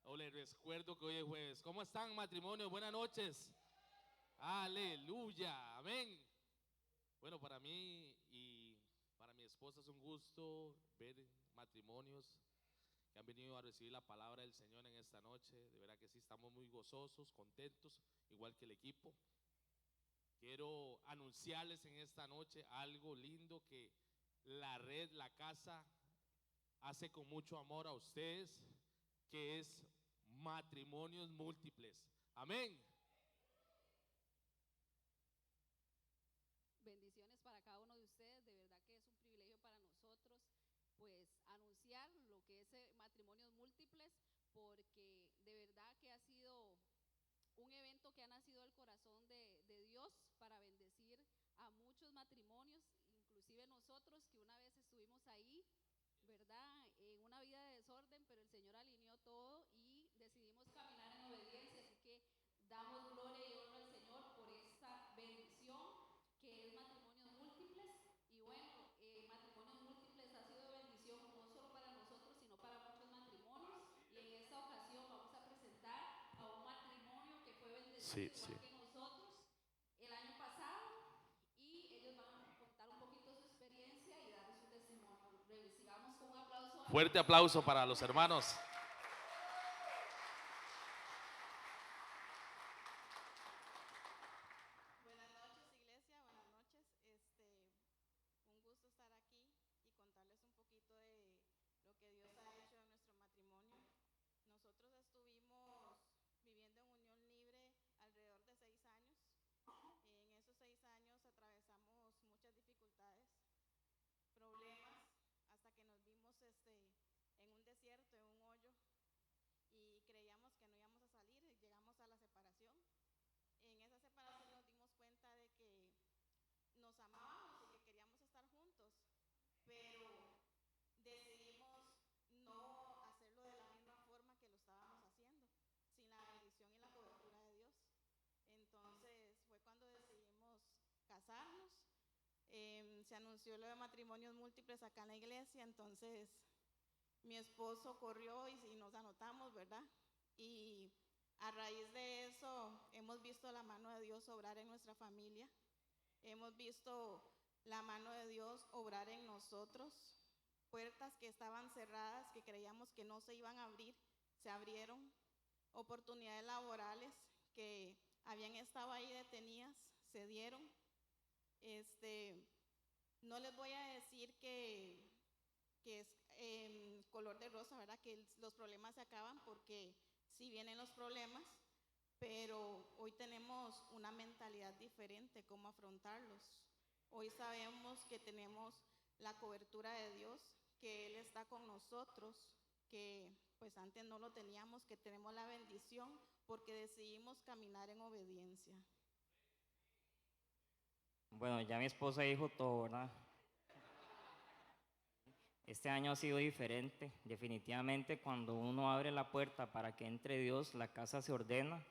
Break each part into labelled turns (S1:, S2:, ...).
S1: O les recuerdo que hoy es jueves. ¿Cómo están, matrimonios? Buenas noches. Aleluya. Amén. Bueno, para mí y para mi esposa es un gusto ver matrimonios que han venido a recibir la palabra del Señor en esta noche. De verdad que sí, estamos muy gozosos, contentos, igual que el equipo. Quiero anunciarles en esta noche algo lindo que la red, la casa, hace con mucho amor a ustedes, que es matrimonios múltiples. Amén.
S2: Bendiciones para cada uno de ustedes, de verdad que es un privilegio para nosotros pues anunciar lo que es matrimonios múltiples, porque de verdad que ha sido un evento que ha nacido del corazón de Dios para bendecir a muchos matrimonios, inclusive nosotros que una vez estuvimos ahí, ¿verdad? En una vida de desorden, pero el Señor alineó todo y decidimos caminar en obediencia, así que damos gloria y honra al Señor por esta bendición que es matrimonios múltiples. Y bueno, matrimonios múltiples ha sido bendición no solo para nosotros, sino para muchos matrimonios. Y en esta ocasión vamos a presentar a un matrimonio que fue
S1: Sí,
S2: bendecido
S1: sí.
S2: igual que nosotros el año pasado. Y ellos van a contar un poquito su experiencia y dar su testimonio. Recibamos con un aplauso a
S1: Fuerte
S2: ellos.
S1: aplauso para los hermanos.
S3: Buenas noches, iglesia, buenas noches. Un gusto estar aquí y contarles un poquito de lo que Dios ha hecho en nuestro matrimonio. Nosotros estuvimos viviendo en unión libre alrededor de 6 años. En esos 6 años atravesamos muchas dificultades, problemas, hasta que nos vimos en un desierto, en un hoyo, y creíamos que no íbamos a salir y llegamos a la separación. En esa separación nos dimos cuenta de que nos amábamos y que queríamos estar juntos, pero decidimos no hacerlo de la misma forma que lo estábamos haciendo, sin la bendición y la cobertura de Dios. Entonces fue cuando decidimos casarnos. Se anunció lo de matrimonios múltiples acá en la iglesia, entonces mi esposo corrió y nos anotamos, ¿verdad? Y a raíz de eso hemos visto la mano de Dios obrar en nuestra familia. Hemos visto la mano de Dios obrar en nosotros. Puertas que estaban cerradas, que creíamos que no se iban a abrir, se abrieron. Oportunidades laborales que habían estado ahí detenidas, se dieron. No les voy a decir que es color de rosa, ¿verdad? Que los problemas se acaban, porque sí vienen los problemas, pero hoy tenemos una mentalidad diferente, cómo afrontarlos. Hoy sabemos que tenemos la cobertura de Dios, que Él está con nosotros, que pues antes no lo teníamos, que tenemos la bendición porque decidimos caminar en obediencia.
S4: Bueno, ya mi esposa dijo todo, ¿verdad? Este año ha sido diferente. Definitivamente cuando uno abre la puerta para que entre Dios, la casa se ordena.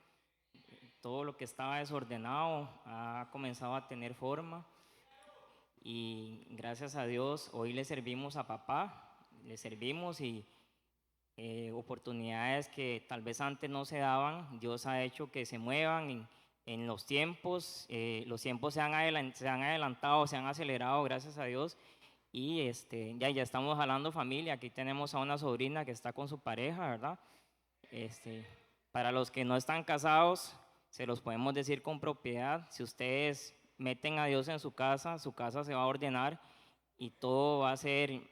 S4: Todo lo que estaba desordenado ha comenzado a tener forma. Y gracias a Dios hoy le servimos a papá, le servimos y oportunidades que tal vez antes no se daban, Dios ha hecho que se muevan en los tiempos se han adelantado, se han acelerado, gracias a Dios, y ya estamos jalando familia. Aquí tenemos a una sobrina que está con su pareja, ¿verdad? Este, para los que no están casados, se los podemos decir con propiedad: si ustedes meten a Dios en su casa se va a ordenar y todo va a ser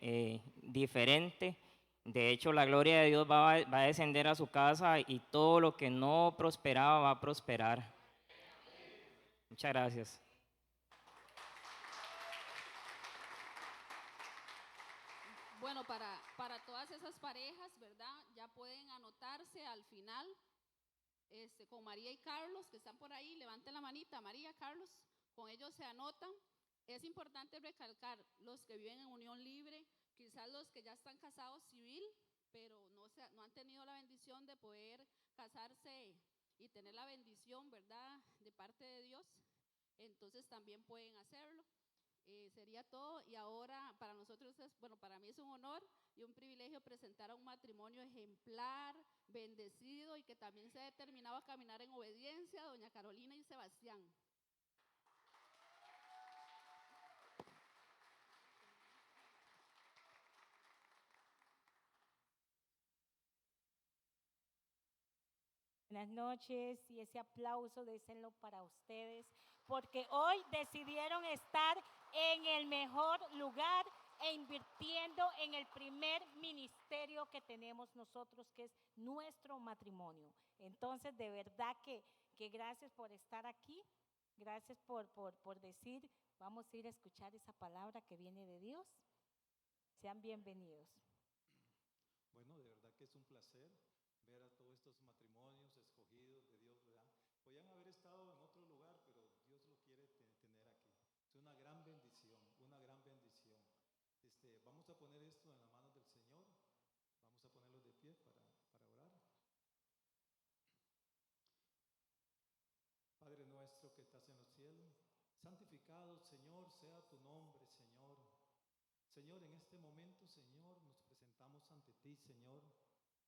S4: diferente. De hecho, la gloria de Dios va a descender a su casa y todo lo que no prosperaba va a prosperar. Muchas gracias.
S2: Bueno, para todas esas parejas, ¿verdad? Ya pueden anotarse al final con María y Carlos, que están por ahí. Levanten la manita, María, Carlos, con ellos se anotan. Es importante recalcar los que viven en unión libre, quizás los que ya están casados civil, pero no han tenido la bendición de poder casarse y tener la bendición, ¿verdad?, de parte de Dios. Entonces también pueden hacerlo. Sería todo. Y ahora para nosotros bueno, para mí es un honor y un privilegio presentar a un matrimonio ejemplar, bendecido y que también se ha determinado a caminar en obediencia, doña Carolina y Sebastián.
S5: Buenas noches y ese aplauso désenlo para ustedes, porque hoy decidieron estar en el mejor lugar e invirtiendo en el primer ministerio que tenemos nosotros, que es nuestro matrimonio. Entonces, de verdad que gracias por estar aquí, gracias por decir, vamos a ir a escuchar esa palabra que viene de Dios. Sean bienvenidos.
S6: Bueno, de verdad que es un placer ver a todos estos matrimonios escogidos de Dios, ¿verdad? Podían haber estado en otro lugar, pero Dios lo quiere tener aquí. Es una gran bendición, una gran bendición. Vamos a poner esto en las manos del Señor. Vamos a ponerlos de pie para orar. Padre nuestro que estás en los cielos, santificado, Señor, sea tu nombre, Señor. Señor, en este momento, Señor, nos presentamos ante ti, Señor,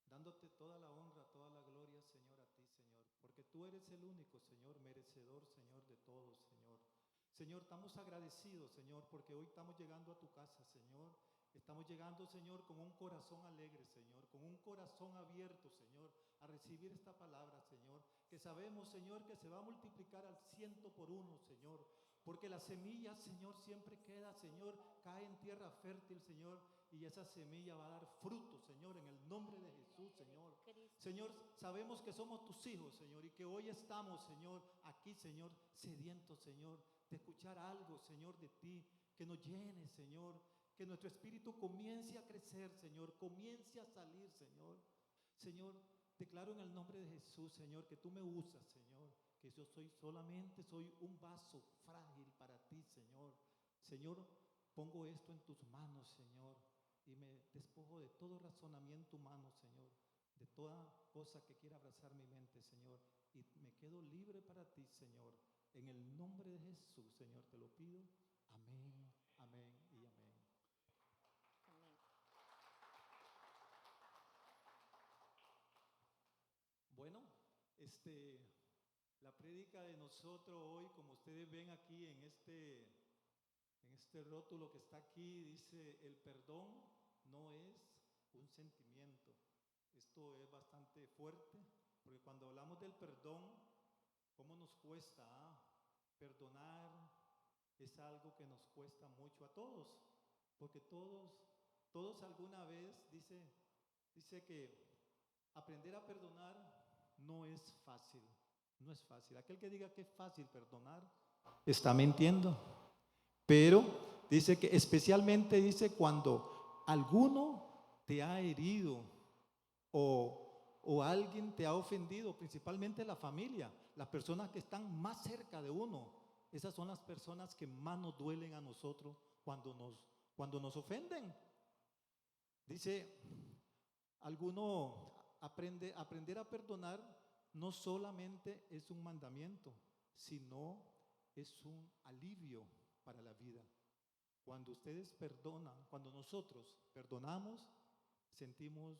S6: dándote toda la honra, toda la gloria, Señor, a ti, Señor, porque tú eres el único, Señor, merecedor, Señor, de todo, Señor. Señor, estamos agradecidos, Señor, porque hoy estamos llegando a tu casa, Señor. Estamos llegando, Señor, con un corazón alegre, Señor, con un corazón abierto, Señor, a recibir esta palabra, Señor, que sabemos, Señor, que se va a multiplicar al 100 por 1, Señor, porque la semilla, Señor, siempre queda, Señor, cae en tierra fértil, Señor, y esa semilla va a dar fruto, Señor, en el nombre de Jesús, Señor. Señor, sabemos que somos tus hijos, Señor, y que hoy estamos, Señor, aquí, Señor, sedientos, Señor, de escuchar algo, Señor, de ti, que nos llene, Señor, que nuestro espíritu comience a crecer, Señor, comience a salir, Señor. Señor, declaro en el nombre de Jesús, Señor, que tú me usas, Señor, que yo soy un vaso frágil para ti, Señor. Señor, pongo esto en tus manos, Señor, y me despojo de todo razonamiento humano, Señor, de toda cosa que quiera abrazar mi mente, Señor, y me quedo libre para ti, Señor. En el nombre de Jesús, Señor, te lo pido. Amén, amén y amén.
S5: Amén.
S6: Bueno, la prédica de nosotros hoy, como ustedes ven aquí en este rótulo que está aquí, dice: el perdón no es un sentimiento. Esto es bastante fuerte, porque cuando hablamos del perdón, ¿cómo nos cuesta? Perdonar es algo que nos cuesta mucho a todos, porque todos alguna vez, dice que aprender a perdonar no es fácil, no es fácil. Aquel que diga que es fácil perdonar está mintiendo. Pero dice que especialmente dice cuando alguno te ha herido o alguien te ha ofendido, principalmente la familia, las personas que están más cerca de uno. Esas son las personas que más nos duelen a nosotros cuando nos ofenden. Dice, aprender a perdonar no solamente es un mandamiento, sino es un alivio para la vida. Cuando ustedes perdonan, cuando nosotros perdonamos, sentimos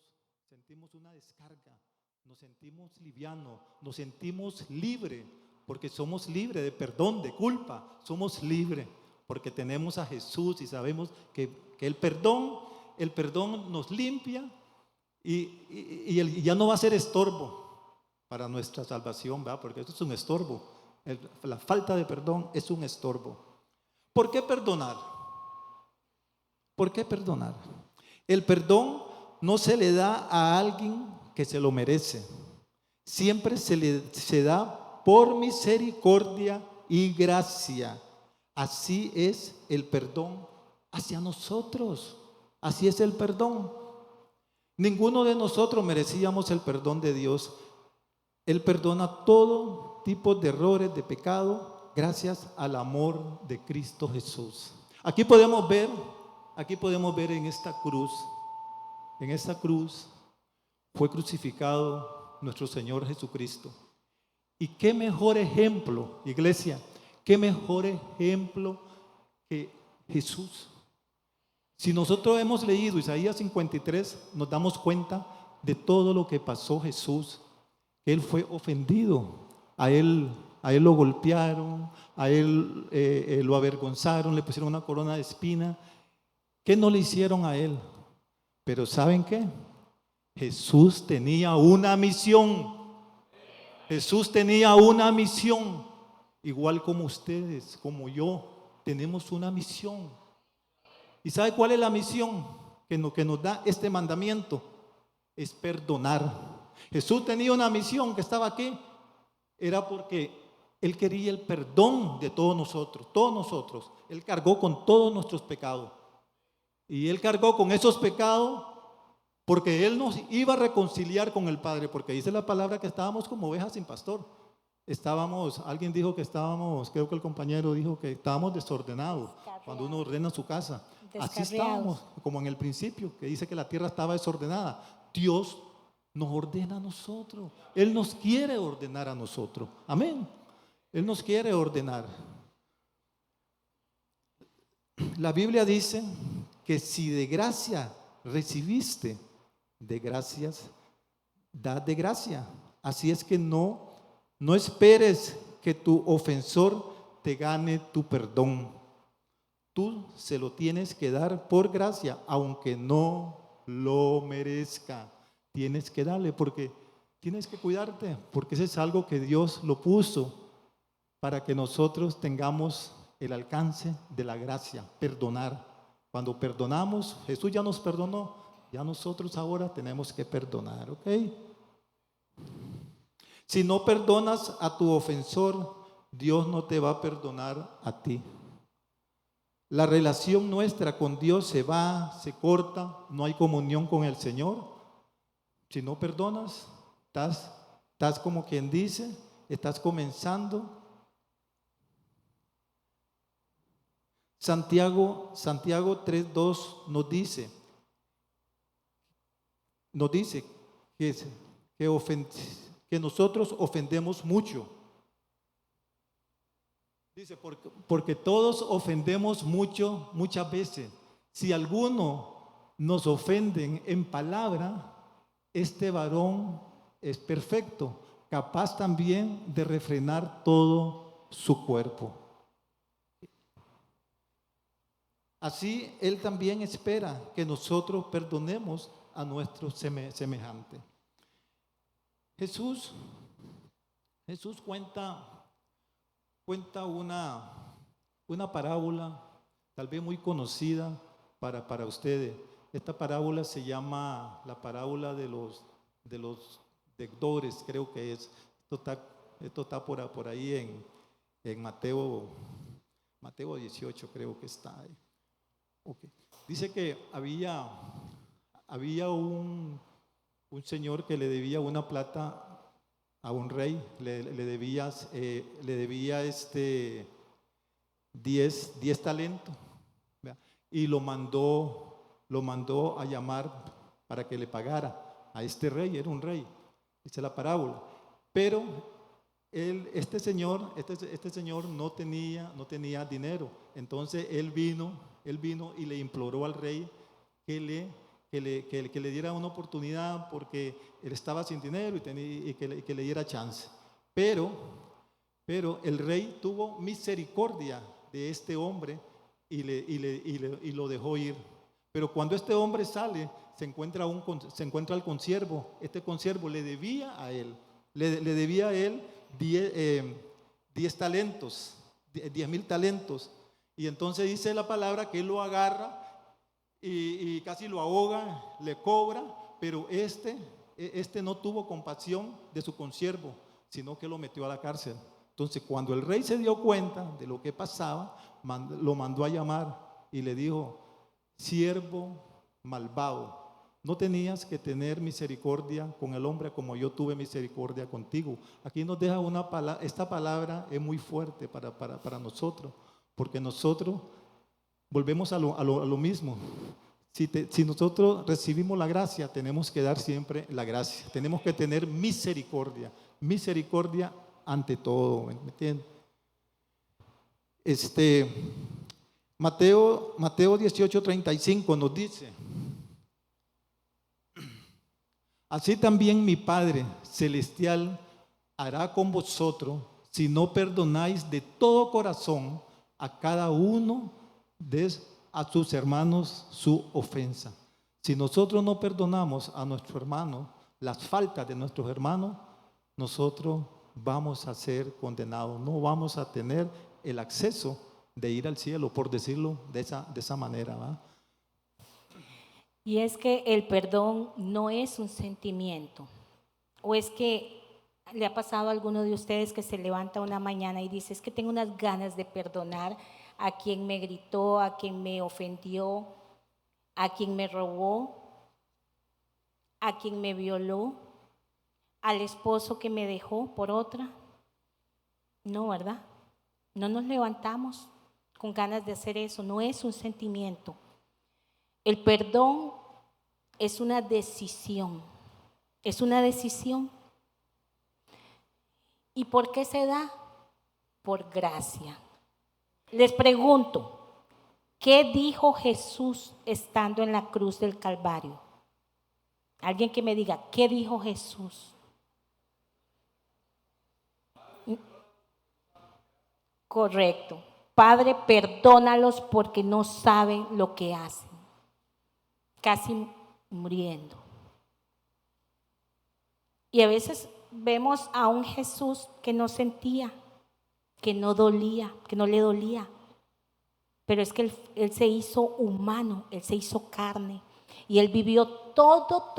S6: una descarga, nos sentimos livianos, nos sentimos libres, porque somos libres de perdón, de culpa, somos libres porque tenemos a Jesús y sabemos que el perdón nos limpia y ya no va a ser estorbo para nuestra salvación, ¿verdad? Porque esto es un estorbo, la falta de perdón es un estorbo. ¿Por qué perdonar? ¿Por qué perdonar? El perdón no se le da a alguien que se lo merece. Siempre se da por misericordia y gracia. Así es el perdón hacia nosotros. Así es el perdón. Ninguno de nosotros merecíamos el perdón de Dios. Él perdona todo tipo de errores, de pecado, gracias al amor de Cristo Jesús. Aquí podemos ver en esta cruz fue crucificado nuestro Señor Jesucristo. Y qué mejor ejemplo, iglesia, qué mejor ejemplo que Jesús. Si nosotros hemos leído Isaías 53, nos damos cuenta de todo lo que pasó Jesús, que Él fue ofendido, a Él lo golpearon, a Él lo avergonzaron, le pusieron una corona de espina. ¿Qué no le hicieron a Él? Pero ¿saben qué? Jesús tenía una misión. Jesús tenía una misión, igual como ustedes, como yo, tenemos una misión. ¿Y sabe cuál es la misión que nos da este mandamiento? Es perdonar. Jesús tenía una misión que estaba aquí, era porque Él quería el perdón de todos nosotros. Él cargó con todos nuestros pecados. Y Él cargó con esos pecados porque Él nos iba a reconciliar con el Padre, porque dice la palabra que estábamos como ovejas sin pastor. Alguien dijo que estábamos, creo que el compañero dijo que estábamos desordenados cuando uno ordena su casa. Así estábamos, como en el principio, que dice que la tierra estaba desordenada. Dios nos ordena a nosotros. Él nos quiere ordenar a nosotros. Amén. Él nos quiere ordenar. La Biblia dice que si de gracia recibiste, de gracias, da de gracia. Así es que no esperes que tu ofensor te gane tu perdón. Tú se lo tienes que dar por gracia, aunque no lo merezca. Tienes que darle porque tienes que cuidarte, porque eso es algo que Dios lo puso para que nosotros tengamos el alcance de la gracia, perdonar. Cuando perdonamos, Jesús ya nos perdonó. Ya nosotros ahora tenemos que perdonar, ¿ok? Si no perdonas a tu ofensor, Dios no te va a perdonar a ti. La relación nuestra con Dios se va, se corta, no hay comunión con el Señor. Si no perdonas, estás como quien dice, estás comenzando. Santiago 3:2 nos dice que nosotros ofendemos mucho. Dice, porque todos ofendemos mucho, muchas veces. Si alguno nos ofenden en palabra, este varón es perfecto, capaz también de refrenar todo su cuerpo. Así Él también espera que nosotros perdonemos a nuestros semejantes. Jesús cuenta una parábola, tal vez muy conocida para ustedes. Esta parábola se llama la parábola de los deudores, creo que es. Esto está por ahí en Mateo 18, creo que está ahí. Okay. Dice que había un señor que le debía una plata a un rey, le debía 10 talentos, ¿verdad? Y lo mandó a llamar para que le pagara a este rey. Era un rey, dice la parábola. Pero este señor no tenía dinero. Entonces él vino y le imploró al rey que le diera una oportunidad, porque él estaba sin dinero y que le diera chance. Pero el rey tuvo misericordia de este hombre y lo dejó ir. Pero cuando este hombre sale, se encuentra al consiervo. Este consiervo le debía a él 10 talentos, 10,000 talentos. Y entonces dice la palabra que él lo agarra y casi lo ahoga, le cobra, pero este no tuvo compasión de su consiervo, sino que lo metió a la cárcel. Entonces, cuando el rey se dio cuenta de lo que pasaba, lo mandó a llamar y le dijo: siervo malvado, no tenías que tener misericordia con el hombre como yo tuve misericordia contigo. Aquí nos deja esta palabra es muy fuerte para nosotros, porque nosotros volvemos a lo mismo. Si nosotros recibimos la gracia, tenemos que dar siempre la gracia. Tenemos que tener misericordia ante todo, ¿me entiendes? Mateo 18:35 nos dice: así también mi Padre celestial hará con vosotros si no perdonáis de todo corazón a cada uno de a sus hermanos su ofensa. Si nosotros no perdonamos a nuestro hermano las faltas de nuestros hermanos, nosotros vamos a ser condenados, no vamos a tener el acceso de ir al cielo, por decirlo de esa manera, ¿verdad?
S5: Y es que el perdón no es un sentimiento. O es que le ha pasado a alguno de ustedes que se levanta una mañana y dice, es que tengo unas ganas de perdonar a quien me gritó, a quien me ofendió, a quien me robó, a quien me violó, al esposo que me dejó por otra. No, ¿verdad? No nos levantamos con ganas de hacer eso, no es un sentimiento. El perdón es una decisión, es una decisión. ¿Y por qué se da? Por gracia. Les pregunto, ¿qué dijo Jesús estando en la cruz del Calvario? Alguien que me diga, ¿qué dijo Jesús? Correcto. Padre, perdónalos porque no saben lo que hacen. Casi muriendo. Y a veces vemos a un Jesús que no sentía, que no dolía, que no le dolía. Pero es que él se hizo humano, Él se hizo carne. Y Él vivió todo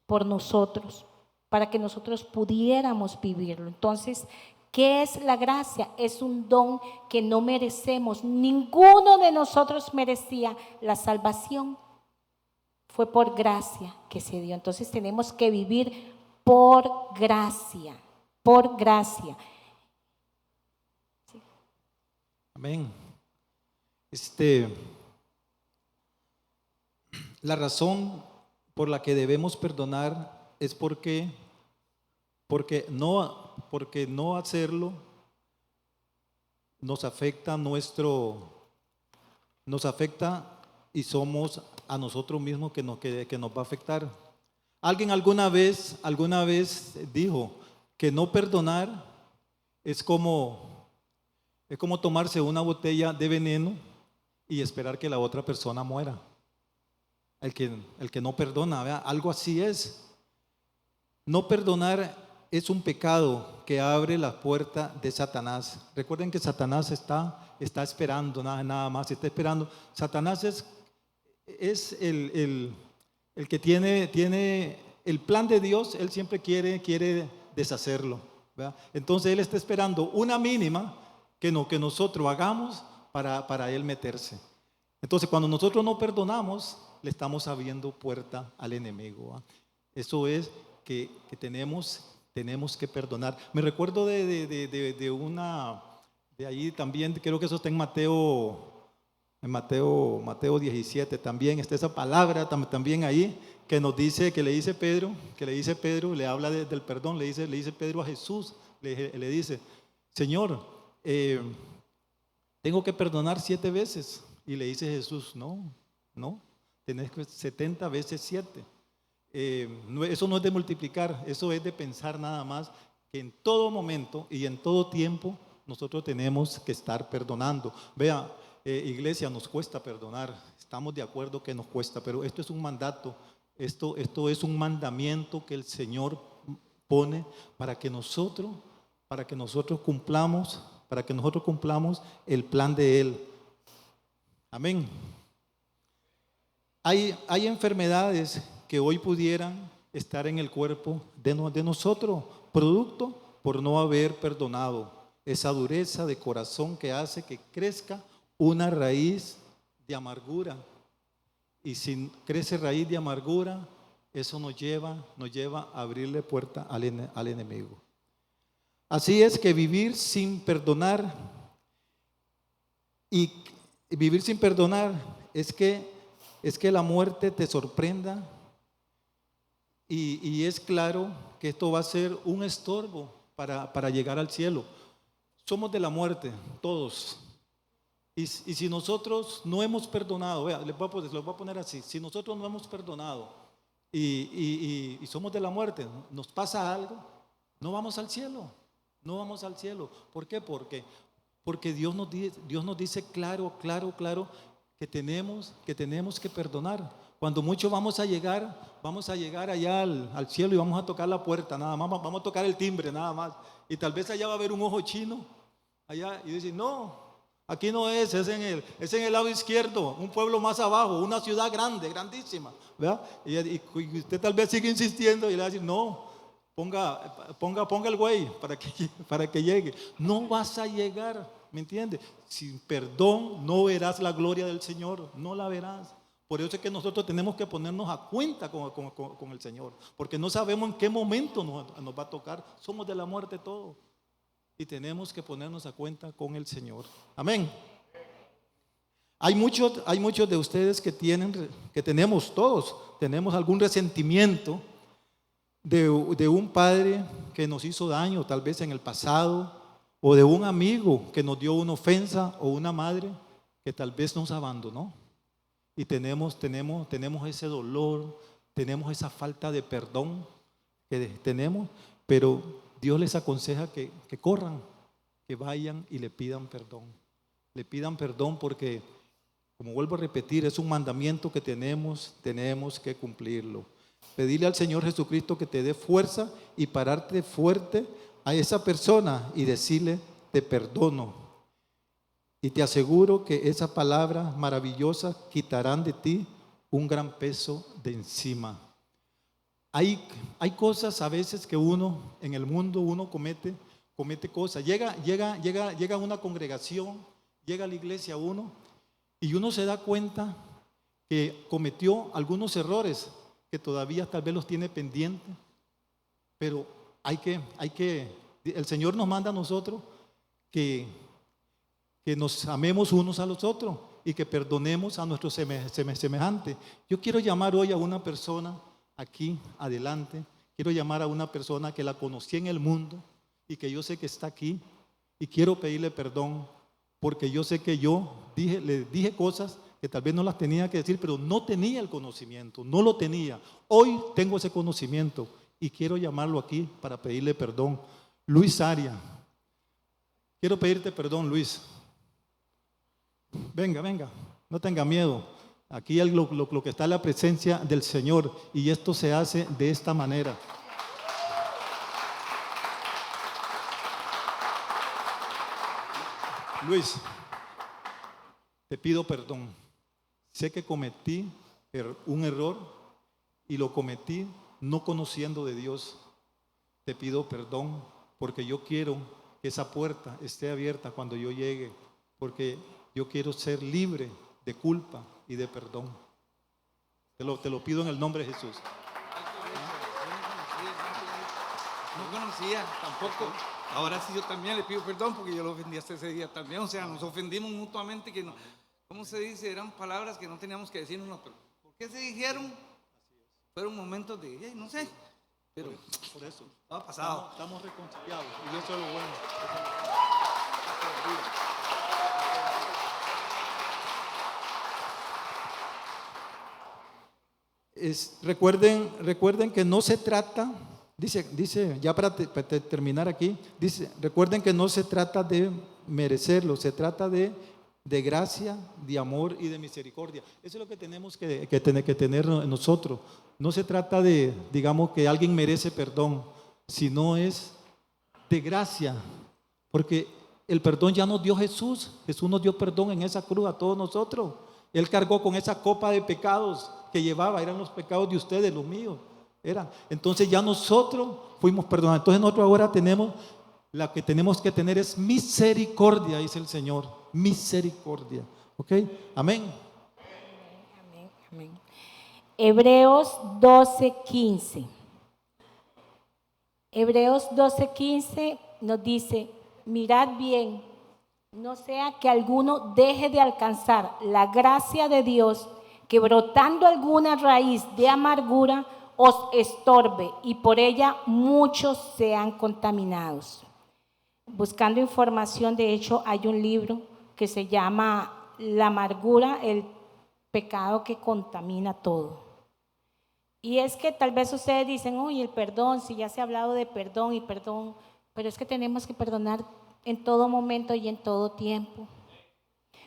S5: por nosotros, para que nosotros pudiéramos vivirlo. Entonces, ¿qué es la gracia? Es un don que no merecemos. Ninguno de nosotros merecía la salvación. Fue por gracia que se dio. Entonces tenemos que vivir por gracia, por gracia. Sí.
S6: Amén. La razón por la que debemos perdonar es porque no hacerlo nos afecta y somos a nosotros mismos que nos va a afectar. Alguien alguna vez dijo que no perdonar es como tomarse una botella de veneno y esperar que la otra persona muera. El que no perdona, ¿verdad? Algo así es. No perdonar es un pecado que abre la puerta de Satanás. Recuerden que Satanás está esperando, nada más, está esperando. Satanás es el que tiene el plan de Dios. Él siempre quiere deshacerlo, ¿verdad? Entonces él está esperando una mínima que nosotros hagamos para él meterse. Entonces cuando nosotros no perdonamos, le estamos abriendo puerta al enemigo, ¿verdad? Eso es que tenemos que perdonar. Me recuerdo de ahí también, creo que eso está en Mateo 17, también está esa palabra también ahí que nos dice, que le dice Pedro, le habla del perdón, le dice Pedro a Jesús, le dice, Señor, tengo que perdonar 7 veces. Y le dice Jesús, no, tenés que 70 veces 7. Eso no es de multiplicar, eso es de pensar nada más que en todo momento y en todo tiempo nosotros tenemos que estar perdonando. Vea, iglesia, nos cuesta perdonar, estamos de acuerdo que nos cuesta, pero esto es un mandato, esto es un mandamiento que el Señor pone para que nosotros cumplamos el plan de Él. Amén. Hay enfermedades que hoy pudieran estar en el cuerpo de nosotros, producto por no haber perdonado, esa dureza de corazón que hace que crezca una raíz de amargura. Y si crece raíz de amargura, eso nos lleva a abrirle puerta al enemigo. Así es que vivir sin perdonar es que la muerte te sorprenda, y es claro que esto va a ser un estorbo para llegar al cielo. Somos de la muerte, todos. Y si nosotros no hemos perdonado, vea, les voy a poner así, si nosotros no hemos perdonado y somos de la muerte, nos pasa algo, no vamos al cielo, no vamos al cielo. ¿Por qué? Porque Dios nos dice claro que tenemos que perdonar. Cuando mucho vamos a llegar allá al cielo y vamos a tocar la puerta, nada más, vamos a tocar el timbre, nada más. Y tal vez allá va a haber un ojo chino, allá, y dice, no, aquí no es en el lado izquierdo, un pueblo más abajo, una ciudad grande, grandísima, ¿verdad? Y usted tal vez sigue insistiendo y le va a decir, no, ponga el güey para que llegue. No vas a llegar, ¿me entiendes? Sin perdón no verás la gloria del Señor, no la verás. Por eso es que nosotros tenemos que ponernos a cuenta con el Señor, porque no sabemos en qué momento nos va a tocar. Somos de la muerte todos y tenemos que ponernos a cuenta con el Señor. Amén. Hay muchos de ustedes que tenemos todos, tenemos algún resentimiento de un padre que nos hizo daño tal vez en el pasado, o de un amigo que nos dio una ofensa, o una madre que tal vez nos abandonó. Y tenemos ese dolor, tenemos esa falta de perdón que tenemos, pero Dios les aconseja que corran, que vayan y le pidan perdón. Le pidan perdón porque, como vuelvo a repetir, es un mandamiento que tenemos que cumplirlo. Pedirle al Señor Jesucristo que te dé fuerza y pararte fuerte a esa persona y decirle, te perdono. Y te aseguro que esas palabras maravillosas quitarán de ti un gran peso de encima. Hay cosas a veces que uno en el mundo comete cosas. Llega a una congregación, llega a la iglesia uno y uno se da cuenta que cometió algunos errores que todavía tal vez los tiene pendientes, pero el Señor nos manda a nosotros que nos amemos unos a los otros y que perdonemos a nuestros semejantes. Yo quiero llamar hoy a una persona aquí adelante, quiero llamar a una persona que la conocí en el mundo y que yo sé que está aquí, y quiero pedirle perdón porque yo sé que le dije cosas que tal vez no las tenía que decir, pero no tenía el conocimiento, no lo tenía. Hoy tengo ese conocimiento y quiero llamarlo aquí para pedirle perdón. Luis Aria, quiero pedirte perdón, Luis. Venga, no tenga miedo. Aquí lo que está es la presencia del Señor, y esto se hace de esta manera. Luis, te pido perdón. Sé que cometí un error y lo cometí no conociendo de Dios. Te pido perdón porque yo quiero que esa puerta esté abierta cuando yo llegue, porque yo quiero ser libre de culpa y de perdón. Te lo pido en el nombre de Jesús.
S7: No conocía tampoco. Ahora sí yo también le pido perdón porque yo lo ofendí hasta ese día también. O sea, nos ofendimos mutuamente, que no, ¿cómo se dice? Eran palabras que no teníamos que decirnos, pero ¿por qué se dijeron? Fueron momentos de, no sé, pero
S6: por eso
S7: ha pasado.
S6: Estamos reconciliados y eso es lo bueno. Recuerden que no se trata, dice ya para terminar aquí, dice, recuerden que no se trata de merecerlo, se trata de gracia, de amor y de misericordia. Eso es lo que tenemos que tener nosotros. No se trata de, digamos, que alguien merece perdón, sino es de gracia, porque el perdón ya nos dio Jesús. Jesús nos dio perdón en esa cruz a todos nosotros. Él cargó con esa copa de pecados que llevaba, eran los pecados de ustedes, los míos eran. Entonces ya nosotros fuimos perdonados. Entonces nosotros ahora la que tenemos que tener es misericordia, dice el Señor, misericordia. ¿Ok? Amén.
S5: Amén. Hebreos 12:15. Hebreos 12:15 nos dice, mirad bien, no sea que alguno deje de alcanzar la gracia de Dios, que brotando alguna raíz de amargura os estorbe y por ella muchos sean contaminados. Buscando información, de hecho, hay un libro que se llama La amargura, el pecado que contamina todo. Y es que tal vez ustedes dicen, uy, el perdón, si ya se ha hablado de perdón y perdón, pero es que tenemos que perdonar en todo momento y en todo tiempo.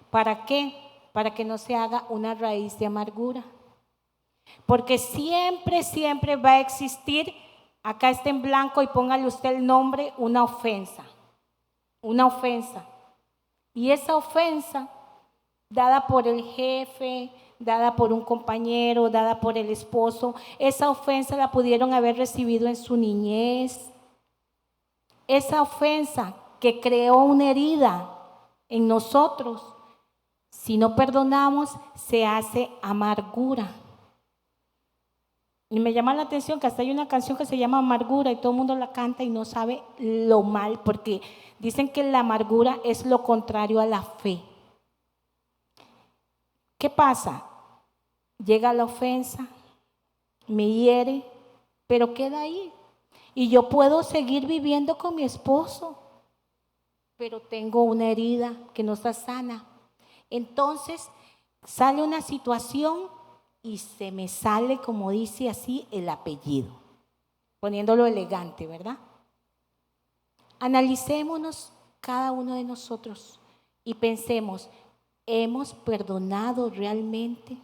S5: ¿Para qué? Para que no se haga una raíz de amargura. Porque siempre, siempre va a existir, acá está en blanco y póngale usted el nombre, una ofensa. Una ofensa. Y esa ofensa, dada por el jefe, dada por un compañero, dada por el esposo, esa ofensa la pudieron haber recibido en su niñez. Esa ofensa que creó una herida en nosotros, si no perdonamos, se hace amargura. Y me llama la atención que hasta hay una canción que se llama Amargura y todo el mundo la canta y no sabe lo mal, porque dicen que la amargura es lo contrario a la fe. ¿Qué pasa? Llega la ofensa, me hiere, pero queda ahí. Y yo puedo seguir viviendo con mi esposo, pero tengo una herida que no está sana. Entonces sale una situación y se me sale, como dice así, el apellido, poniéndolo elegante, ¿verdad? Analicémonos cada uno de nosotros y pensemos, ¿hemos perdonado realmente?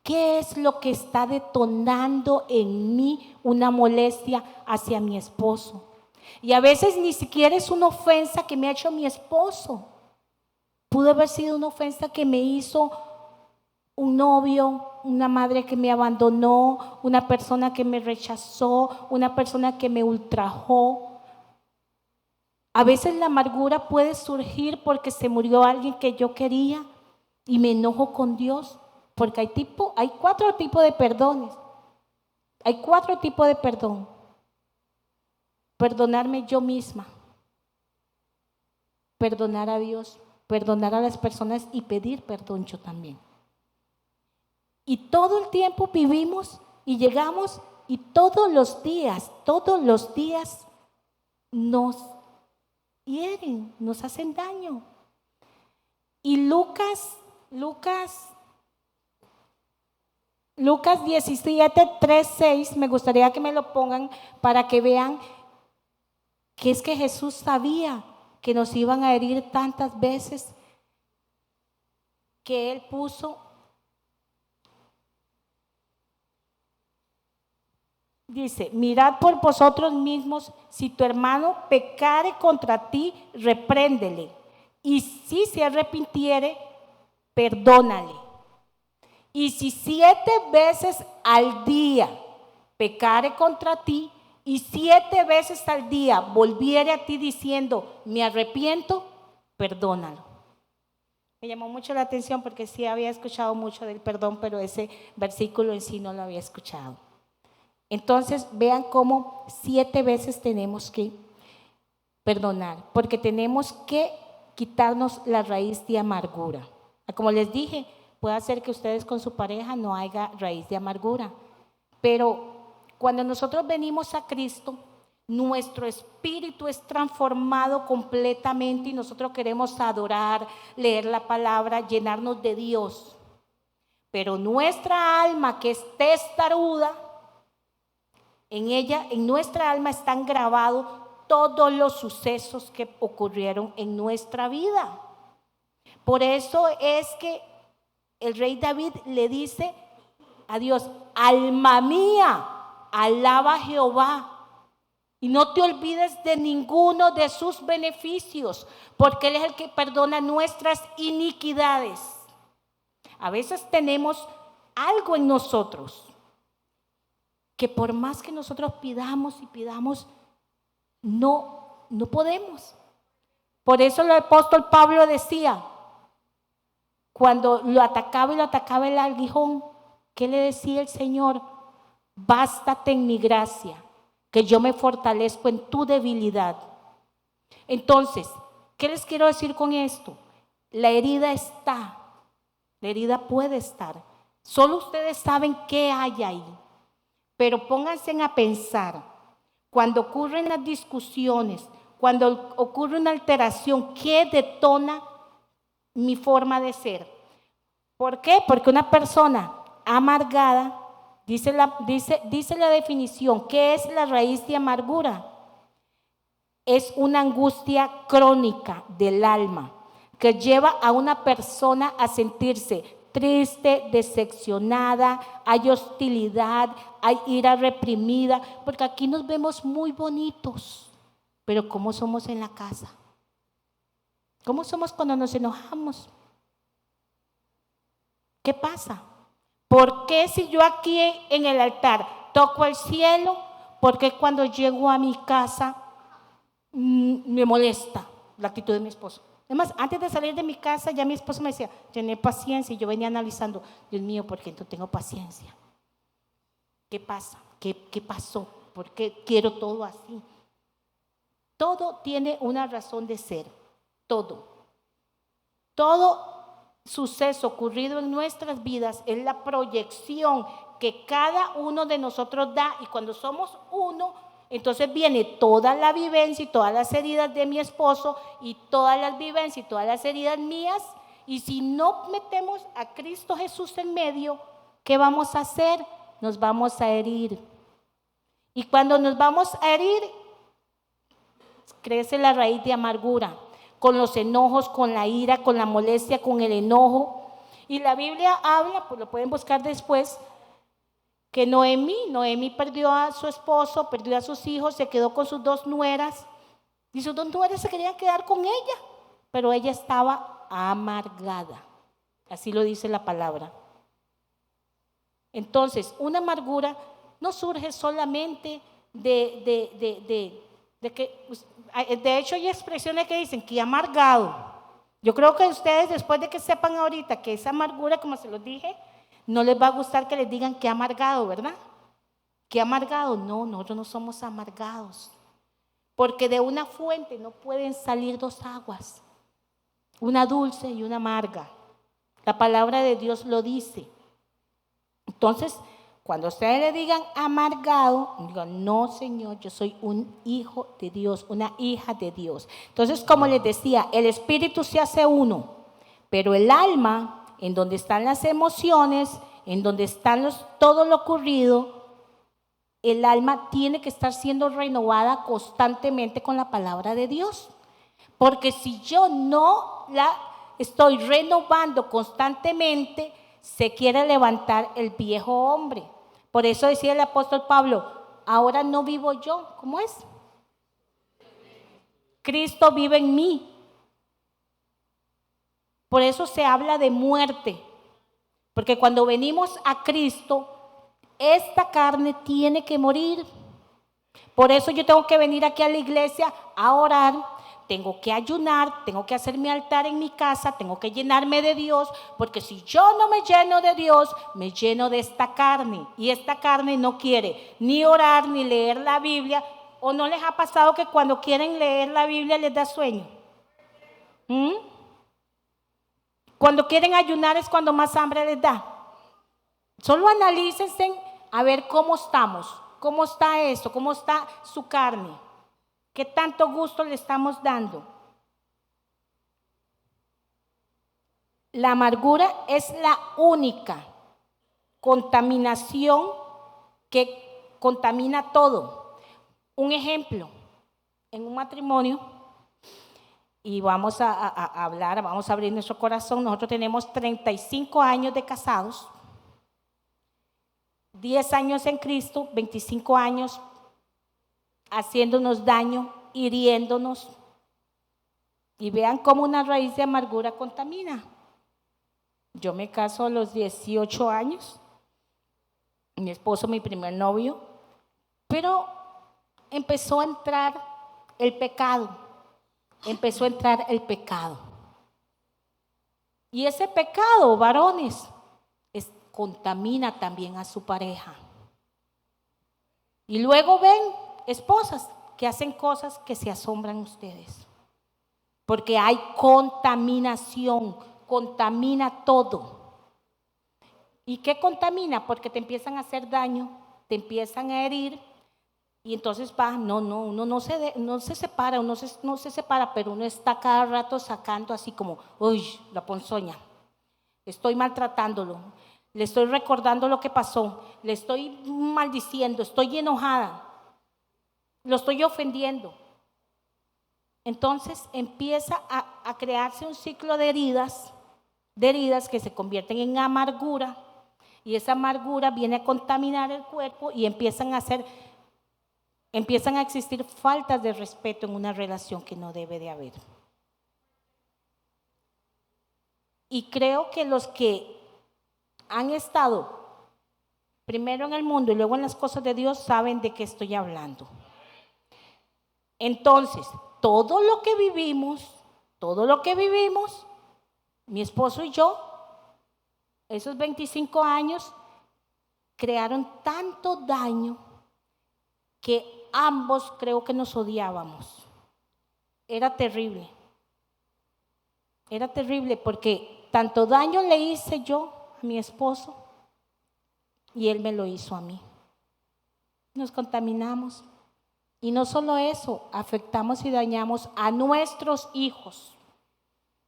S5: ¿Qué es lo que está detonando en mí una molestia hacia mi esposo? Y a veces ni siquiera es una ofensa que me ha hecho mi esposo. Pudo haber sido una ofensa que me hizo un novio, una madre que me abandonó, una persona que me rechazó, una persona que me ultrajó. A veces la amargura puede surgir porque se murió alguien que yo quería y me enojo con Dios, porque hay 4 tipos de perdones. Hay 4 tipos de perdón. Perdonarme yo misma, perdonar a Dios, perdonar a las personas y pedir perdón yo también. Y todo el tiempo vivimos y llegamos y todos los días nos hieren, nos hacen daño. Y Lucas 17, 3, 6, me gustaría que me lo pongan para que vean que es que Jesús sabía que nos iban a herir tantas veces que Él puso. Dice, mirad por vosotros mismos, si tu hermano pecare contra ti, repréndele. Y si se arrepintiere, perdónale. Y si 7 veces al día pecare contra ti, y 7 veces al día volviere a ti diciendo, me arrepiento, perdónalo. Me llamó mucho la atención porque sí había escuchado mucho del perdón, pero ese versículo en sí no lo había escuchado. Entonces vean cómo 7 veces tenemos que perdonar, porque tenemos que quitarnos la raíz de amargura. Como les dije, puede ser que ustedes con su pareja no haya raíz de amargura, pero cuando nosotros venimos a Cristo, nuestro espíritu es transformado completamente y nosotros queremos adorar, leer la palabra, llenarnos de Dios. Pero nuestra alma, que es testaruda, en nuestra alma están grabados todos los sucesos que ocurrieron en nuestra vida. Por eso es que el rey David le dice a Dios, alma mía, alaba a Jehová y no te olvides de ninguno de sus beneficios, porque Él es el que perdona nuestras iniquidades. A veces tenemos algo en nosotros que por más que nosotros pidamos y pidamos, no podemos. Por eso el apóstol Pablo decía, cuando lo atacaba el aguijón, ¿qué le decía el Señor? Bástate en mi gracia, que yo me fortalezco en tu debilidad. Entonces, ¿qué les quiero decir con esto? La herida está, la herida puede estar. Solo ustedes saben qué hay ahí. Pero pónganse a pensar, cuando ocurren las discusiones, cuando ocurre una alteración, ¿qué detona mi forma de ser? ¿Por qué? Porque una persona amargada Dice la definición, ¿qué es la raíz de amargura? Es una angustia crónica del alma que lleva a una persona a sentirse triste, decepcionada, hay hostilidad, hay ira reprimida, porque aquí nos vemos muy bonitos, pero ¿cómo somos en la casa? ¿Cómo somos cuando nos enojamos? ¿Qué pasa? ¿Por qué si yo aquí en el altar toco el cielo, por qué cuando llego a mi casa me molesta la actitud de mi esposo? Además, antes de salir de mi casa, ya mi esposo me decía, tener paciencia, y yo venía analizando, Dios mío, ¿por qué no tengo paciencia? ¿Qué pasa? ¿Qué pasó? ¿Por qué quiero todo así? Todo tiene una razón de ser, todo. Todo suceso ocurrido en nuestras vidas es la proyección que cada uno de nosotros da, y cuando somos uno, entonces viene toda la vivencia y todas las heridas de mi esposo y todas las vivencias y todas las heridas mías, y si no metemos a Cristo Jesús en medio, ¿qué vamos a hacer? Nos vamos a herir. Y cuando nos vamos a herir, crece la raíz de amargura, con los enojos, con la ira, con la molestia, con el enojo. Y la Biblia habla, pues lo pueden buscar después, que Noemí perdió a su esposo, perdió a sus hijos, se quedó con sus 2 nueras, y sus 2 nueras se querían quedar con ella, pero ella estaba amargada. Así lo dice la palabra. Entonces, una amargura no surge solamente de que, de hecho hay expresiones que dicen que amargado. Yo creo que ustedes, después de que sepan ahorita que esa amargura, como se los dije, no les va a gustar que les digan que amargado, ¿verdad? ¿Qué amargado? No, nosotros no somos amargados, porque de una fuente no pueden salir 2 aguas, una dulce y una amarga. La palabra de Dios lo dice. Entonces, cuando ustedes le digan amargado, digan, no, Señor, yo soy un hijo de Dios, una hija de Dios. Entonces, como les decía, el espíritu se hace uno, pero el alma, en donde están las emociones, en donde están todo lo ocurrido, el alma tiene que estar siendo renovada constantemente con la palabra de Dios. Porque si yo no la estoy renovando constantemente, se quiere levantar el viejo hombre. Por eso decía el apóstol Pablo, ahora no vivo yo, ¿cómo es? Cristo vive en mí. Por eso se habla de muerte, porque cuando venimos a Cristo, esta carne tiene que morir. Por eso yo tengo que venir aquí a la iglesia a orar, tengo que ayunar, tengo que hacer mi altar en mi casa, tengo que llenarme de Dios, porque si yo no me lleno de Dios, me lleno de esta carne, y esta carne no quiere ni orar ni leer la Biblia. ¿O no les ha pasado que cuando quieren leer la Biblia les da sueño? Cuando quieren ayunar es cuando más hambre les da. Solo analícense a ver cómo estamos, cómo está esto, cómo está su carne, qué tanto gusto le estamos dando. La amargura es la única contaminación que contamina todo. Un ejemplo, en un matrimonio, y vamos a hablar, vamos a abrir nuestro corazón. Nosotros tenemos 35 años de casados, 10 años en Cristo, 25 años haciéndonos daño, hiriéndonos. Y vean cómo una raíz de amargura contamina. Yo me caso a los 18 años, mi esposo, mi primer novio, pero empezó a entrar el pecado. Empezó a entrar el pecado. Y ese pecado, varones, contamina también a su pareja. Y luego ven esposas que hacen cosas que se asombran ustedes. Porque hay contaminación, contamina todo. ¿Y qué contamina? Porque te empiezan a hacer daño, te empiezan a herir. Y entonces uno no se separa, no se separa, pero uno está cada rato sacando así como, uy, la ponzoña, estoy maltratándolo. le estoy recordando lo que pasó, le estoy maldiciendo, estoy enojada, lo estoy ofendiendo. Entonces empieza a crearse un ciclo de heridas que se convierten en amargura, y esa amargura viene a contaminar el cuerpo y empiezan a existir faltas de respeto en una relación que no debe de haber. Y creo que los que han estado primero en el mundo y luego en las cosas de Dios saben de qué estoy hablando. Entonces, todo lo que vivimos, mi esposo y yo, esos 25 años, crearon tanto daño que ambos creo que nos odiábamos. Era terrible porque tanto daño le hice yo a mi esposo y él me lo hizo a mí. Nos contaminamos. Y no solo eso, afectamos y dañamos a nuestros hijos.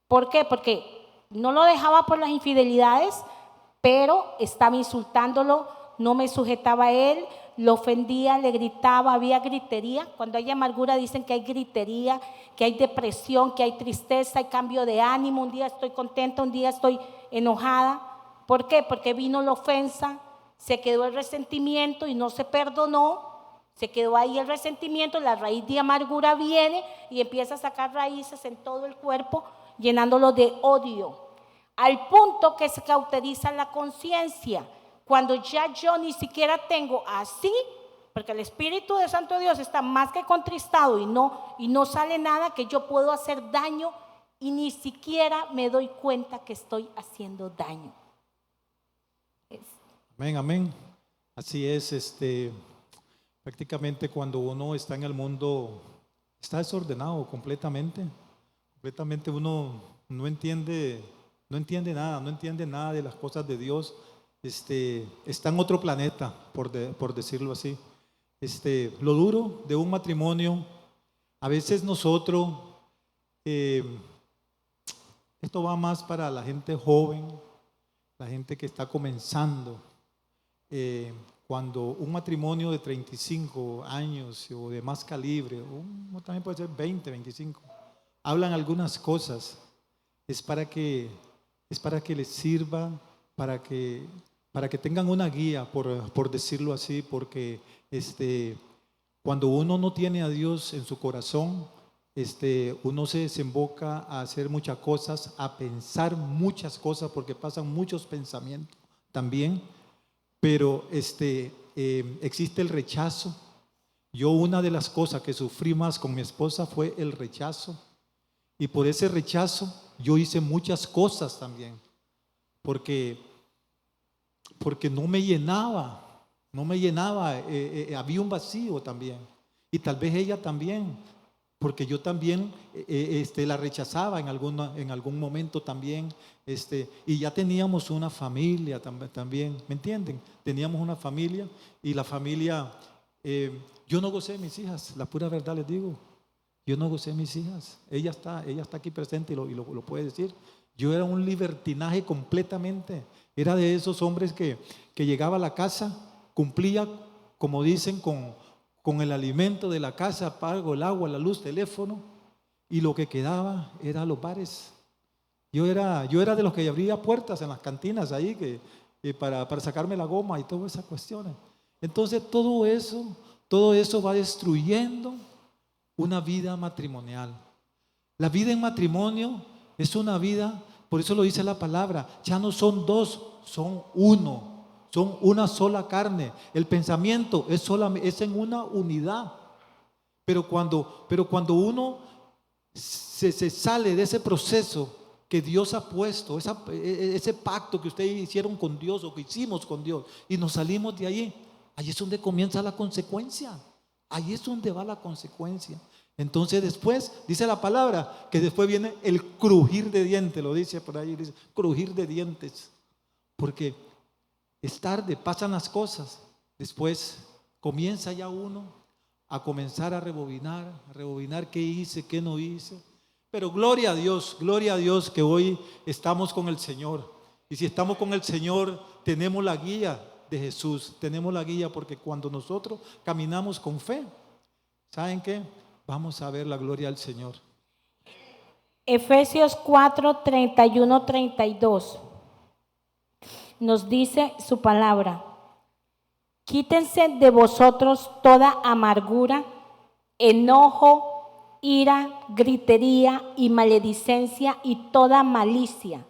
S5: ¿Por qué? Porque no lo dejaba por las infidelidades, pero estaba insultándolo, no me sujetaba a él, lo ofendía, le gritaba, había gritería. Cuando hay amargura dicen que hay gritería, que hay depresión, que hay tristeza, hay cambio de ánimo. Un día estoy contenta, un día estoy enojada. ¿Por qué? Porque vino la ofensa, se quedó el resentimiento y no se perdonó. Se quedó ahí el resentimiento, la raíz de amargura viene y empieza a sacar raíces en todo el cuerpo, llenándolo de odio, al punto que se cauteriza la conciencia. Cuando ya yo ni siquiera tengo así, porque el Espíritu de Santo Dios está más que contristado y no sale nada, que yo puedo hacer daño y ni siquiera me doy cuenta que estoy haciendo daño.
S6: Amén, amén. Así es, prácticamente cuando uno está en el mundo, está desordenado completamente. Completamente uno no entiende nada de las cosas de Dios. Está en otro planeta, por decirlo así. Lo duro de un matrimonio, a veces nosotros, esto va más para la gente joven, la gente que está comenzando. Cuando un matrimonio de 35 años o de más calibre, o también puede ser 20, 25, hablan algunas cosas, es para que les sirva, para que tengan una guía, por decirlo así, porque cuando uno no tiene a Dios en su corazón, uno se desemboca a hacer muchas cosas, a pensar muchas cosas, porque pasan muchos pensamientos también. Pero existe el rechazo. Yo, una de las cosas que sufrí más con mi esposa fue el rechazo, y por ese rechazo yo hice muchas cosas también, porque no me llenaba, había un vacío también, y tal vez ella también, porque yo también la rechazaba en algún momento también, y ya teníamos una familia también, ¿me entienden? Teníamos una familia, y la familia, yo no gocé de mis hijas, la pura verdad les digo, yo no gocé de mis hijas. Ella está aquí presente y lo puede decir. Yo era un libertinaje completamente, era de esos hombres que llegaba a la casa, cumplía, como dicen, con el alimento de la casa, pago el agua, la luz, teléfono, y lo que quedaba era los bares. Yo era de los que abría puertas en las cantinas ahí para sacarme la goma y todas esas cuestiones. Entonces todo eso va destruyendo una vida matrimonial. La vida en matrimonio es una vida, por eso lo dice la palabra, ya no son dos, son uno. Son una sola carne. El pensamiento es en una unidad. Pero cuando uno se sale de ese proceso que Dios ha puesto, ese pacto que ustedes hicieron con Dios o que hicimos con Dios, y nos salimos de ahí es donde comienza la consecuencia. Ahí es donde va la consecuencia. Entonces después, dice la palabra, que después viene el crujir de dientes, lo dice por ahí, dice crujir de dientes. Porque es tarde, pasan las cosas. Después comienza ya uno a comenzar a rebobinar qué hice, qué no hice. Pero gloria a Dios que hoy estamos con el Señor. Y si estamos con el Señor, tenemos la guía de Jesús, tenemos la guía, porque cuando nosotros caminamos con fe, ¿saben qué? Vamos a ver la gloria del Señor.
S5: Efesios 4, 31, 32. Nos dice su palabra: quítense de vosotros toda amargura, enojo, ira, gritería y maledicencia y toda malicia.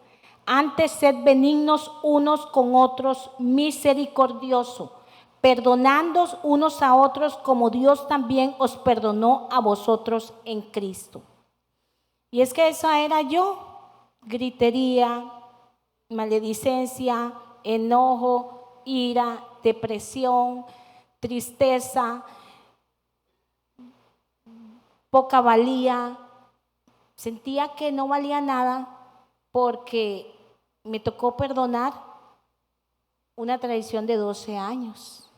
S5: Antes sed benignos unos con otros, misericordiosos, perdonándoos unos a otros como Dios también os perdonó a vosotros en Cristo. Y es que esa era yo: gritería, maledicencia, enojo, ira, depresión, tristeza, poca valía. Sentía que no valía nada porque me tocó perdonar una traición de 12 años.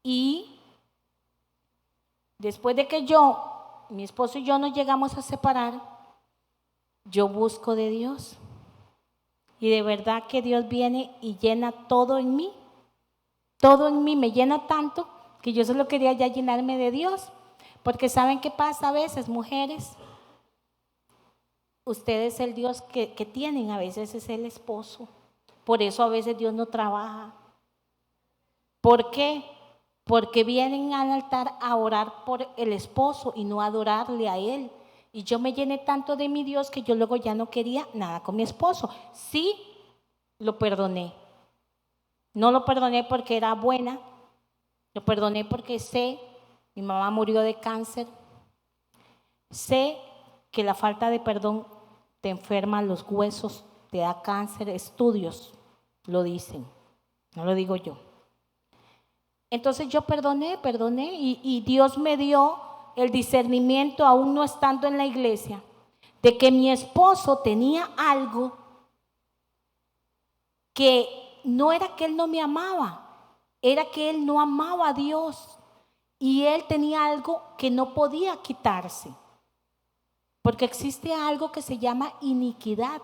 S5: Y después de que mi esposo y yo nos llegamos a separar, yo busco de Dios. Y de verdad que Dios viene y llena todo en mí. Todo en mí me llena tanto que yo solo quería ya llenarme de Dios. Porque ¿saben qué pasa a veces, mujeres? Ustedes el Dios que tienen a veces es el esposo. Por eso a veces Dios no trabaja. ¿Por qué? Porque vienen al altar a orar por el esposo y no a adorarle a él. Y yo me llené tanto de mi Dios que yo luego ya no quería nada con mi esposo. Sí, lo perdoné. No lo perdoné porque era buena. Lo perdoné porque mi mamá murió de cáncer. Sé que la falta de perdón te enferma los huesos, te da cáncer. Estudios lo dicen, no lo digo yo. Entonces yo perdoné y Dios me dio el discernimiento, aún no estando en la iglesia, de que mi esposo tenía algo que no era que él no me amaba, era que él no amaba a Dios, y él tenía algo que no podía quitarse, porque existe algo que se llama iniquidad,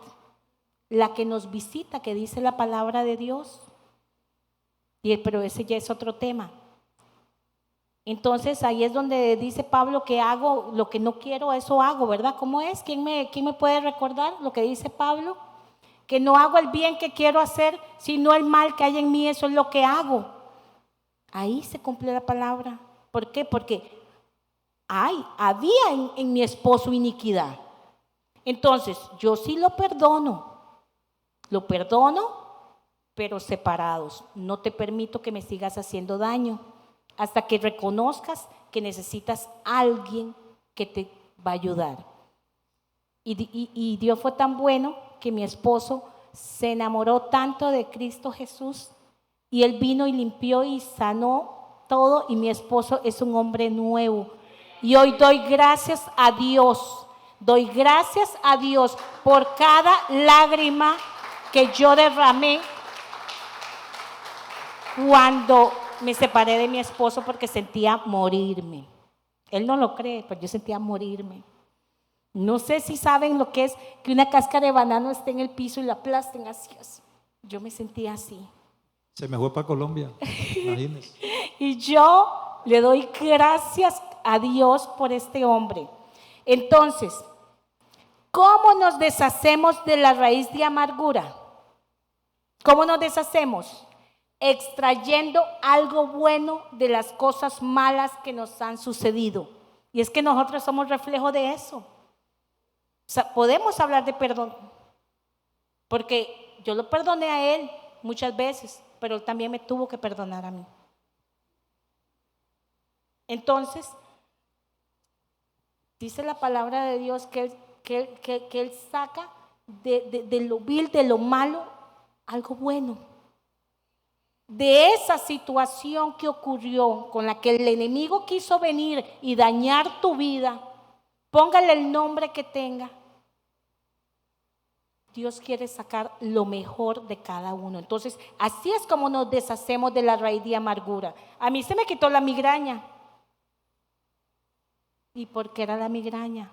S5: la que nos visita, que dice la palabra de Dios, pero ese ya es otro tema. Entonces ahí es donde dice Pablo que hago lo que no quiero, eso hago, ¿verdad? ¿Cómo es? ¿Quién me puede recordar lo que dice Pablo? Que no hago el bien que quiero hacer, sino el mal que hay en mí, eso es lo que hago. Ahí se cumple la palabra. ¿Por qué? Porque había en mi esposo iniquidad. Entonces yo sí lo perdono, pero separados. No te permito que me sigas haciendo daño hasta que reconozcas que necesitas a alguien que te va a ayudar. Y Dios fue tan bueno que mi esposo se enamoró tanto de Cristo Jesús, y él vino y limpió y sanó todo, y mi esposo es un hombre nuevo. Y hoy doy gracias a Dios por cada lágrima que yo derramé cuando me separé de mi esposo, porque sentía morirme. Él no lo cree, pero yo sentía morirme. No sé si saben lo que es que una cáscara de banano esté en el piso y la aplasten así. Yo me sentía así.
S6: Se me fue para Colombia, imagínense.
S5: Y yo le doy gracias a Dios por este hombre. Entonces, ¿cómo nos deshacemos de la raíz de amargura? ¿Cómo nos deshacemos? Extrayendo algo bueno de las cosas malas que nos han sucedido. Y es que nosotros somos reflejo de eso. O sea, podemos hablar de perdón, porque yo lo perdoné a él muchas veces, pero él también me tuvo que perdonar a mí. Entonces, dice la palabra de Dios que él saca de lo vil, de lo malo, algo bueno. De esa situación que ocurrió, con la que el enemigo quiso venir y dañar tu vida, póngale el nombre que tenga, Dios quiere sacar lo mejor de cada uno. Entonces, así es como nos deshacemos de la raíz de amargura. A mí se me quitó la migraña. ¿Y por qué era la migraña?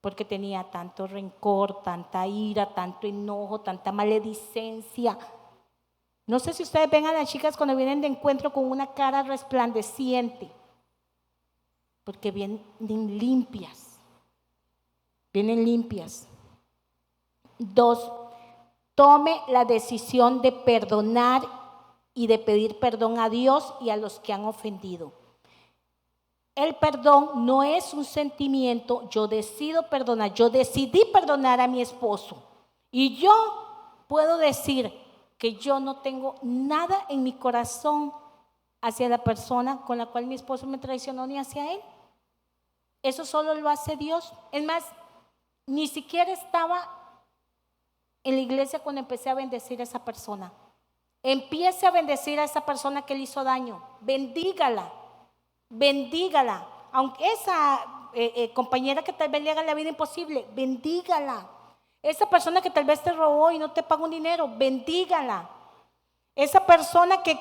S5: porque tenía tanto rencor, tanta ira, tanto enojo, tanta maledicencia. No sé si ustedes ven a las chicas cuando vienen de encuentro con una cara resplandeciente, porque vienen limpias. Vienen limpias. 2, tome la decisión de perdonar y de pedir perdón a Dios y a los que han ofendido. El perdón no es un sentimiento. Yo decido perdonar. Yo decidí perdonar a mi esposo. Y yo puedo decir que yo no tengo nada en mi corazón hacia la persona con la cual mi esposo me traicionó ni hacia él. Eso solo lo hace Dios. Es más, ni siquiera estaba en la iglesia cuando empecé a bendecir a esa persona. Empiece a bendecir a esa persona que le hizo daño. Bendígala. Bendígala. Aunque esa compañera que tal vez le haga la vida imposible, bendígala. Esa persona que tal vez te robó y no te paga un dinero, bendígala. Esa persona que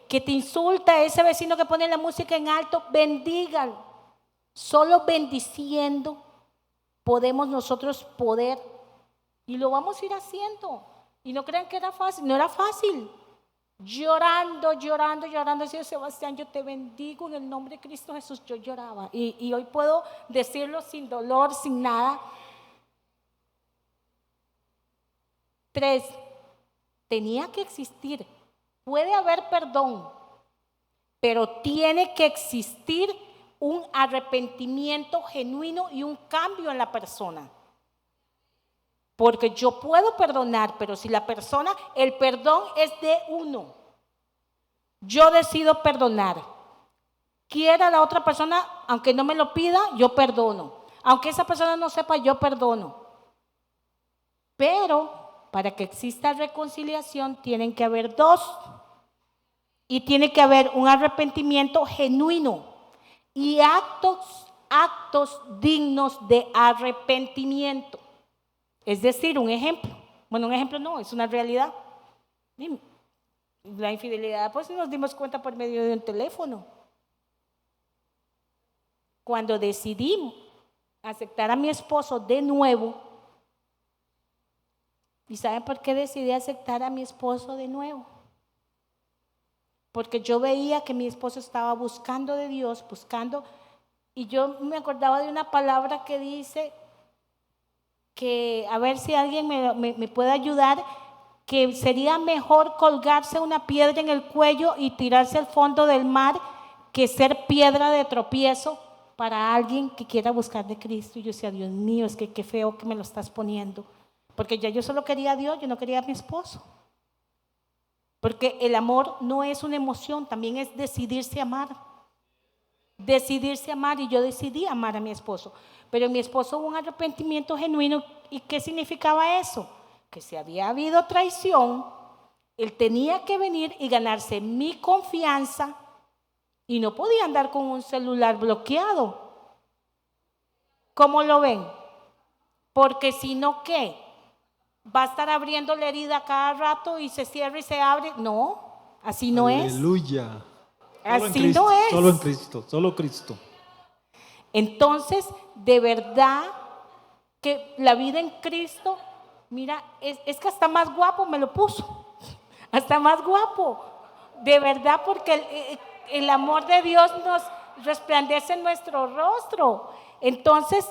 S5: te insulta, ese vecino que pone la música en alto, bendígalo. Solo bendiciendo podemos nosotros poder, y lo vamos a ir haciendo. Y no crean que era fácil, no era fácil. Llorando, decía Sebastián, yo te bendigo en el nombre de Cristo Jesús. Yo lloraba y hoy puedo decirlo sin dolor, sin nada. 3, tenía que existir. Puede haber perdón, pero tiene que existir un arrepentimiento genuino y un cambio en la persona. Porque yo puedo perdonar, pero si la persona, el perdón es de uno. Yo decido perdonar. Quiera la otra persona, aunque no me lo pida, yo perdono. Aunque esa persona no sepa, yo perdono. Pero para que exista reconciliación tienen que haber 2. Y tiene que haber un arrepentimiento genuino y actos dignos de arrepentimiento. Es decir, un ejemplo. Bueno, un ejemplo no, es una realidad. La infidelidad, pues nos dimos cuenta por medio de un teléfono. Cuando decidí aceptar a mi esposo de nuevo, ¿y saben por qué decidí aceptar a mi esposo de nuevo? Porque yo veía que mi esposo estaba buscando de Dios, y yo me acordaba de una palabra que dice que, a ver si alguien me puede ayudar, que sería mejor colgarse una piedra en el cuello y tirarse al fondo del mar que ser piedra de tropiezo para alguien que quiera buscar de Cristo. Y yo decía, Dios mío, es que qué feo que me lo estás poniendo. Porque ya yo solo quería a Dios, yo no quería a mi esposo. Porque el amor no es una emoción, también es decidirse a amar. Decidirse a amar, y yo decidí amar a mi esposo. Pero en mi esposo hubo un arrepentimiento genuino. ¿Y qué significaba eso? Que si había habido traición, él tenía que venir y ganarse mi confianza, y no podía andar con un celular bloqueado. ¿Cómo lo ven? Porque si no, ¿qué? ¿Va a estar abriendo la herida cada rato y se cierra y se abre? No, así no es.
S6: Aleluya.
S5: Así no es.
S6: Solo en Cristo, solo Cristo.
S5: Entonces, de verdad que la vida en Cristo, mira, es que hasta más guapo me lo puso. Hasta más guapo. De verdad, porque el amor de Dios nos resplandece en nuestro rostro. Entonces,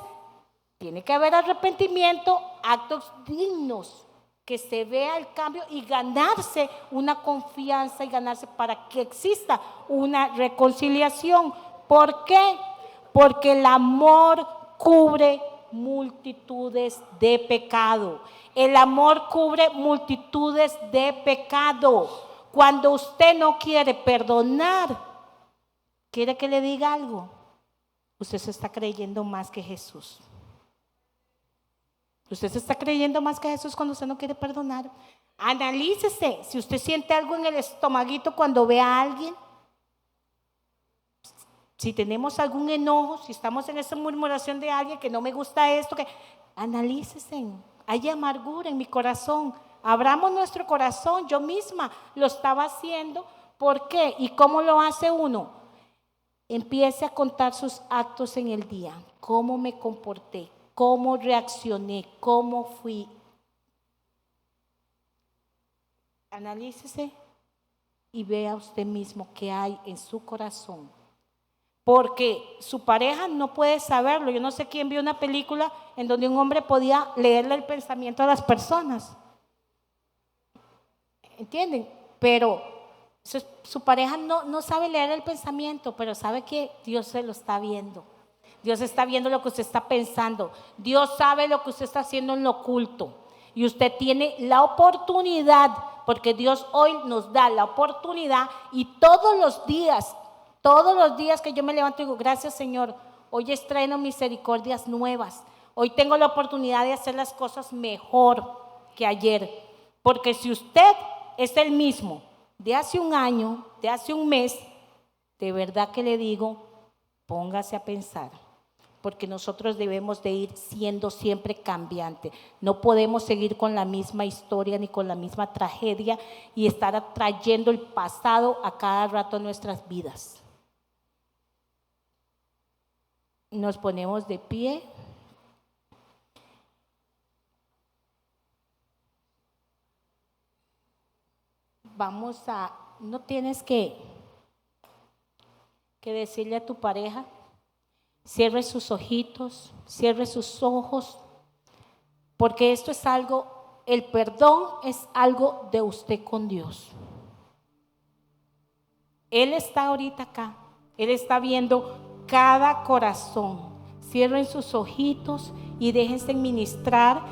S5: tiene que haber arrepentimiento, actos dignos, que se vea el cambio y ganarse una confianza y ganarse para que exista una reconciliación. ¿Por qué? Porque el amor cubre multitudes de pecado. El amor cubre multitudes de pecado. Cuando usted no quiere perdonar, ¿quiere que le diga algo? Usted se está creyendo más que Jesús. Usted se está creyendo más que Jesús cuando usted no quiere perdonar. Analícese. Si usted siente algo en el estomaguito cuando ve a alguien, si tenemos algún enojo, si estamos en esa murmuración de alguien que no me gusta esto, analícese. Hay amargura en mi corazón. Abramos nuestro corazón. Yo misma lo estaba haciendo. ¿Por qué? ¿Y cómo lo hace uno? Empiece a contar sus actos en el día. ¿Cómo me comporté? cómo reaccioné, cómo fui. Analícese y vea usted mismo qué hay en su corazón. Porque su pareja no puede saberlo. Yo no sé quién vio una película en donde un hombre podía leerle el pensamiento a las personas. ¿Entienden? Pero su pareja no sabe leer el pensamiento, pero sabe que Dios se lo está viendo. Dios está viendo lo que usted está pensando. Dios sabe lo que usted está haciendo en lo oculto. Y usted tiene la oportunidad, porque Dios hoy nos da la oportunidad y todos los días que yo me levanto digo, gracias Señor, hoy estreno misericordias nuevas. Hoy tengo la oportunidad de hacer las cosas mejor que ayer. Porque si usted es el mismo de hace un año, de hace un mes, de verdad que le digo, póngase a pensar. Porque nosotros debemos de ir siendo siempre cambiantes. No podemos seguir con la misma historia ni con la misma tragedia y estar atrayendo el pasado a cada rato en nuestras vidas. Nos ponemos de pie. No tienes que decirle a tu pareja, cierre sus ojitos, cierre sus ojos, porque esto es algo, el perdón es algo de usted con Dios. Él está ahorita acá, Él está viendo cada corazón. Cierren sus ojitos y déjense ministrar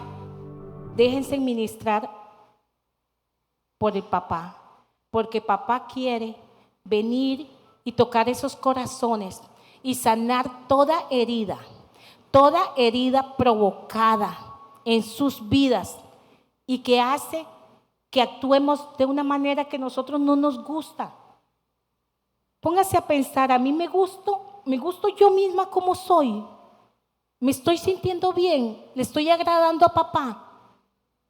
S5: por el papá, porque papá quiere venir y tocar esos corazones y sanar toda herida provocada en sus vidas y que hace que actuemos de una manera que a nosotros no nos gusta. Póngase a pensar, a mí me gusto yo misma como soy, me estoy sintiendo bien, le estoy agradando a papá,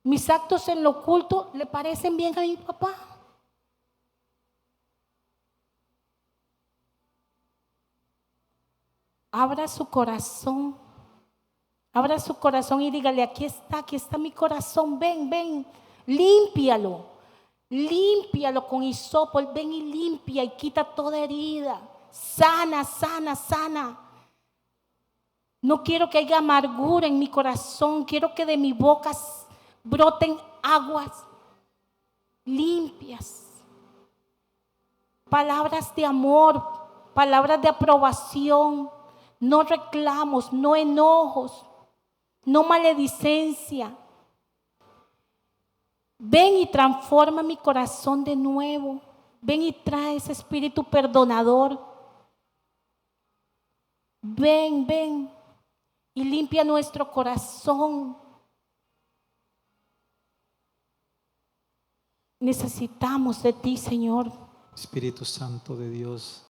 S5: mis actos en lo oculto le parecen bien a mi papá. Abra su corazón y dígale, aquí está mi corazón, ven, límpialo con hisopo, ven y limpia y quita toda herida, sana. No quiero que haya amargura en mi corazón, quiero que de mi boca broten aguas limpias, palabras de amor, palabras de aprobación. No reclamos, no enojos, no maledicencia. Ven y transforma mi corazón de nuevo. Ven y trae ese espíritu perdonador. Ven y limpia nuestro corazón. Necesitamos de ti, Señor.
S6: Espíritu Santo de Dios,